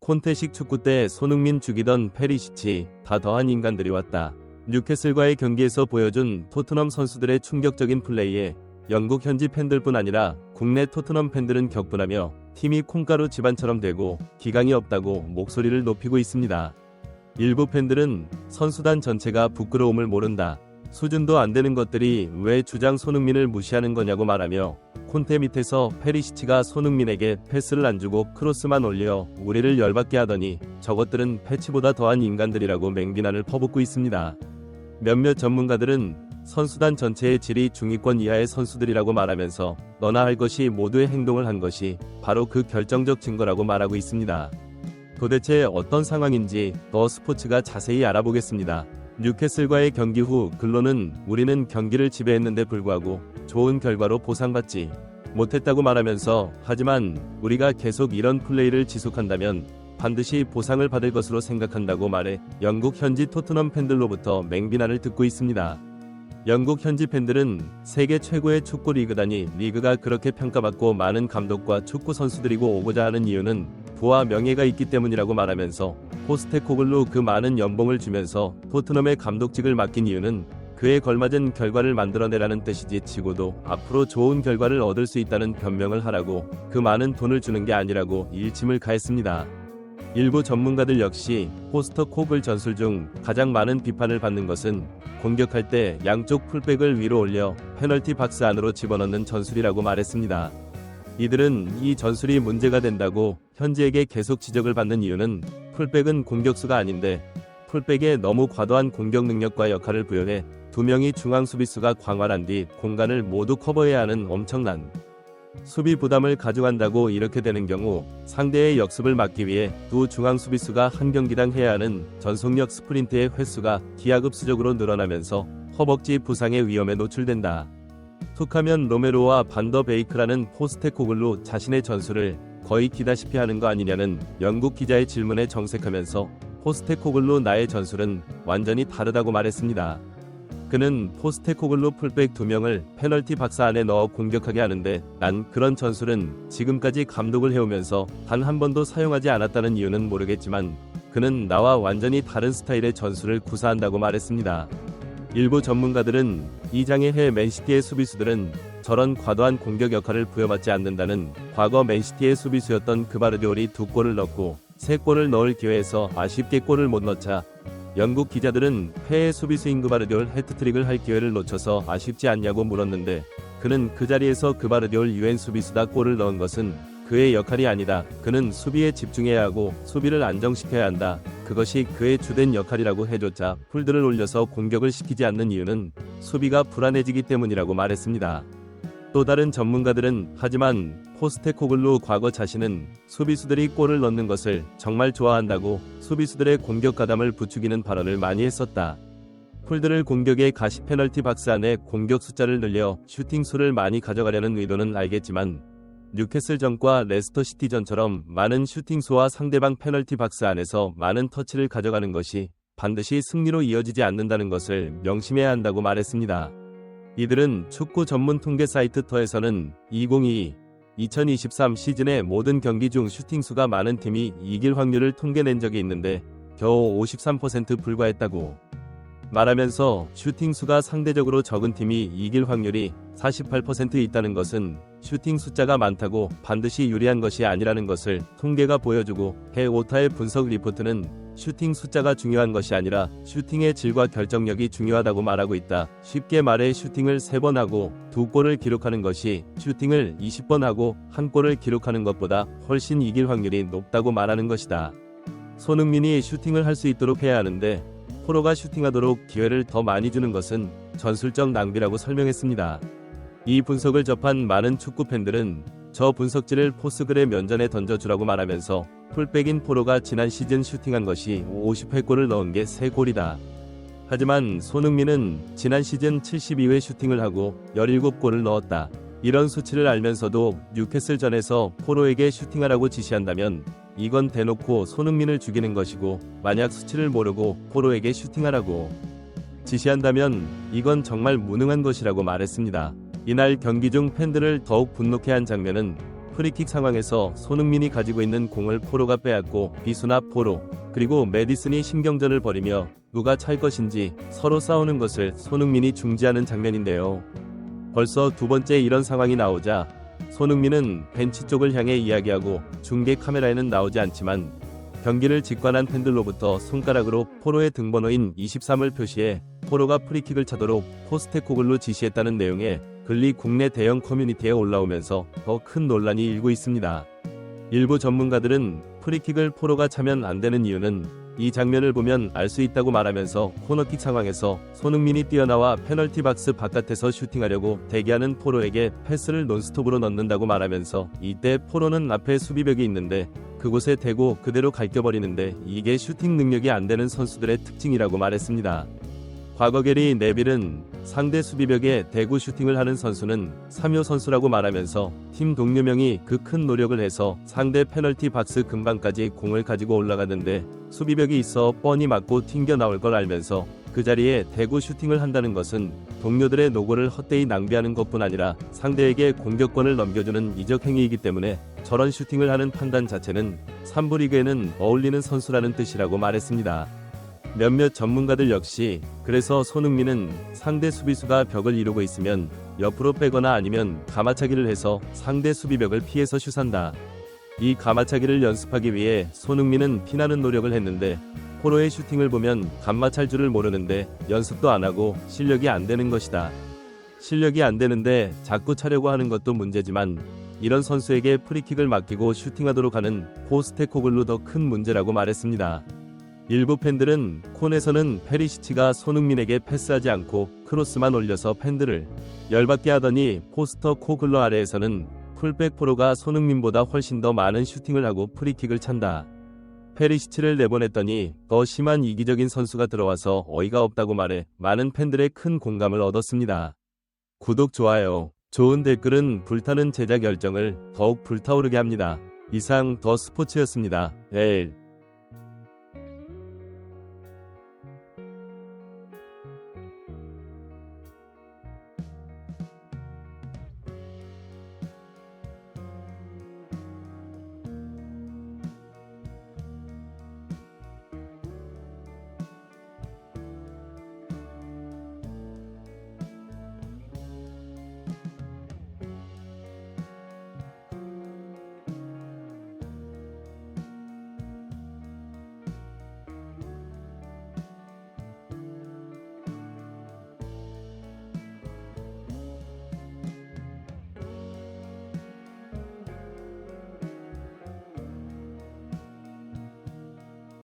콘테식 축구 때 손흥민 죽이던 페리시치 다 더한 인간들이 왔다. 뉴캐슬과의 경기에서 보여준 토트넘 선수들의 충격적인 플레이에 영국 현지 팬들뿐 아니라 국내 토트넘 팬들은 격분하며 팀이 콩가루 집안처럼 되고 기강이 없다고 목소리를 높이고 있습니다. 일부 팬들은 선수단 전체가 부끄러움을 모른다. 수준도 안 되는 것들이 왜 주장 손흥민을 무시하는 거냐고 말하며 콘테 밑에서 페리시치가 손흥민에게 패스를 안 주고 크로스만 올려 우리를 열받게 하더니 저것들은 패치보다 더한 인간들이라고 맹비난을 퍼붓고 있습니다. 몇몇 전문가들은 선수단 전체의 질이 중위권 이하의 선수들이라고 말하면서 너나 할 것이 모두의 행동을 한 것이 바로 그 결정적 증거라고 말하고 있습니다. 도대체 어떤 상황인지 더 스포츠가 자세히 알아보겠습니다. 뉴캐슬과의 경기 후 글로는 우리는 경기를 지배했는데 불구하고 좋은 결과로 보상받지 못했다고 말하면서 하지만 우리가 계속 이런 플레이를 지속한다면 반드시 보상을 받을 것으로 생각한다고 말해 영국 현지 토트넘 팬들로부터 맹비난을 듣고 있습니다. 영국 현지 팬들은 세계 최고의 축구 리그다니 리그가 그렇게 평가받고 많은 감독과 축구 선수들이고 오고자 하는 이유는 부와 명예가 있기 때문이라고 말하면서 포스테코글루 그 많은 연봉을 주면서 토트넘의 감독직을 맡긴 이유는 그에 걸맞은 결과를 만들어내라는 뜻이지 치고도 앞으로 좋은 결과를 얻을 수 있다는 변명을 하라고 그 많은 돈을 주는 게 아니라고 일침을 가했습니다. 일부 전문가들 역시 포스터코글 전술 중 가장 많은 비판을 받는 것은 공격할 때 양쪽 풀백을 위로 올려 페널티 박스 안으로 집어넣는 전술이라고 말했습니다. 이들은 이 전술이 문제가 된다고 현지에게 계속 지적을 받는 이유는 풀백은 공격수가 아닌데 풀백에 너무 과도한 공격 능력과 역할을 부여해 두 명이 중앙 수비수가 광활한 뒤 공간을 모두 커버해야 하는 엄청난 수비 부담을 가져간다고. 이렇게 되는 경우 상대의 역습을 막기 위해 두 중앙 수비수가 한 경기당 해야 하는 전속력 스프린트의 횟수가 기하급수적으로 늘어나면서 허벅지 부상의 위험에 노출된다. 툭하면 로메로와 반더 베이크라는 포스테코글루 자신의 전술을 거의 기다시피 하는 거 아니냐는 영국 기자의 질문에 정색하면서 포스테코글루 나의 전술은 완전히 다르다고 말했습니다. 그는 포스테코글루 풀백 2명을 페널티 박스 안에 넣어 공격하게 하는데 난 그런 전술은 지금까지 감독을 해오면서 단 한 번도 사용하지 않았다는 이유는 모르겠지만 그는 나와 완전히 다른 스타일의 전술을 구사한다고 말했습니다. 일부 전문가들은 이장의 해 맨시티의 수비수들은 저런 과도한 공격 역할을 부여받지 않는다는 과거 맨시티의 수비수였던 그바르디올이 2골을 넣고 3골을 넣을 기회에서 아쉽게 골을 못 넣자 영국 기자들은 폐의 수비수인 그바르디올 해트트릭을 할 기회를 놓쳐서 아쉽지 않냐고 물었는데 그는 그 자리에서 그바르디올 유엔 수비수다 골을 넣은 것은 그의 역할이 아니다. 그는 수비에 집중해야 하고 수비를 안정시켜야 한다. 그것이 그의 주된 역할이라고 해줬자 풀들을 올려서 공격을 시키지 않는 이유는 수비가 불안해지기 때문이라고 말했습니다. 또 다른 전문가들은 하지만 포스테코글루 과거 자신은 수비수들이 골을 넣는 것을 정말 좋아한다고 수비수들의 공격 가담을 부추기는 발언을 많이 했었다. 풀들을 공격의 가시 페널티 박스 안에 공격 숫자를 늘려 슈팅 수를 많이 가져가려는 의도는 알겠지만 뉴캐슬전과 레스터시티전처럼 많은 슈팅 수와 상대방 페널티 박스 안에서 많은 터치를 가져가는 것이 반드시 승리로 이어지지 않는다는 것을 명심해야 한다고 말했습니다. 이들은 축구 전문 통계 사이트 터에서는 2022-2023 시즌의 모든 경기 중 슈팅 수가 많은 팀이 이길 확률을 통계낸 적이 있는데 겨우 53% 불과했다고 말하면서 슈팅 수가 상대적으로 적은 팀이 이길 확률이 48% 있다는 것은 슈팅 숫자가 많다고 반드시 유리한 것이 아니라는 것을 통계가 보여주고 해 오타의 분석 리포트는 슈팅 숫자가 중요한 것이 아니라 슈팅의 질과 결정력이 중요하다고 말하고 있다. 쉽게 말해 슈팅을 3번 하고 2골을 기록하는 것이 슈팅을 20번 하고 1골을 기록하는 것보다 훨씬 이길 확률이 높다고 말하는 것이다. 손흥민이 슈팅을 할 수 있도록 해야 하는데 포로가 슈팅하도록 기회를 더 많이 주는 것은 전술적 낭비라고 설명했습니다. 이 분석을 접한 많은 축구 팬들은 저 분석지를 포스글의 면전에 던져주라고 말하면서 풀백인 포로가 지난 시즌 슈팅한 것이 50회 골을 넣은 게 3골이다. 하지만 손흥민은 지난 시즌 72회 슈팅을 하고 17골을 넣었다. 이런 수치를 알면서도 뉴캐슬전에서 포로에게 슈팅하라고 지시한다면 이건 대놓고 손흥민을 죽이는 것이고 만약 수치를 모르고 포로에게 슈팅하라고 지시한다면 이건 정말 무능한 것이라고 말했습니다. 이날 경기 중 팬들을 더욱 분노케 한 장면은 프리킥 상황에서 손흥민이 가지고 있는 공을 포로가 빼앗고 비수나 포로 그리고 메디슨이 신경전을 벌이며 누가 찰 것인지 서로 싸우는 것을 손흥민이 중지하는 장면인데요. 벌써 두 번째 이런 상황이 나오자 손흥민은 벤치 쪽을 향해 이야기하고 중계 카메라에는 나오지 않지만 경기를 직관한 팬들로부터 손가락으로 포로의 등번호인 23을 표시해 포로가 프리킥을 차도록 포스테코글루 지시했다는 내용의 글이 국내 대형 커뮤니티에 올라오면서 더 큰 논란이 일고 있습니다. 일부 전문가들은 프리킥을 포로가 차면 안 되는 이유는 이 장면을 보면 알 수 있다고 말하면서 코너킥 상황에서 손흥민이 뛰어나와 페널티 박스 바깥에서 슈팅하려고 대기하는 포로에게 패스를 논스톱으로 넣는다고 말하면서 이때 포로는 앞에 수비벽이 있는데 그곳에 대고 그대로 갈겨버리는데 이게 슈팅 능력이 안 되는 선수들의 특징이라고 말했습니다. 과거 게리 네빌은 상대 수비벽에 대고 슈팅을 하는 선수는 3호 선수라고 말하면서 팀 동료명이 그 큰 노력을 해서 상대 페널티 박스 근방까지 공을 가지고 올라가는데 수비벽이 있어 뻔히 맞고 튕겨 나올 걸 알면서 그 자리에 대고 슈팅을 한다는 것은 동료들의 노고를 헛되이 낭비하는 것뿐 아니라 상대에게 공격권을 넘겨주는 이적 행위이기 때문에 저런 슈팅을 하는 판단 자체는 3부 리그에는 어울리는 선수라는 뜻이라고 말했습니다. 몇몇 전문가들 역시 그래서 손흥민은 상대 수비수가 벽을 이루고 있으면 옆으로 빼거나 아니면 가마차기를 해서 상대 수비벽을 피해서 슛한다. 이 가마차기를 연습하기 위해 손흥민은 피나는 노력을 했는데 포로의 슈팅을 보면 간마찰 줄을 모르는데 연습도 안 하고 실력이 안 되는 것이다. 실력이 안 되는데 자꾸 차려고 하는 것도 문제지만 이런 선수에게 프리킥을 맡기고 슈팅하도록 하는 포스테코글루 더 큰 문제라고 말했습니다. 일부 팬들은 콘에서는 페리시치가 손흥민에게 패스하지 않고 크로스만 올려서 팬들을 열받게 하더니 포스터코글루 아래에서는 풀백 포로가 손흥민보다 훨씬 더 많은 슈팅을 하고 프리킥을 찬다. 페리시치를 내보냈더니 더 심한 이기적인 선수가 들어와서 어이가 없다고 말해 많은 팬들의 큰 공감을 얻었습니다. 구독, 좋아요, 좋은 댓글은 불타는 제작 열정을 더욱 불타오르게 합니다. 이상 더 스포츠였습니다. 에일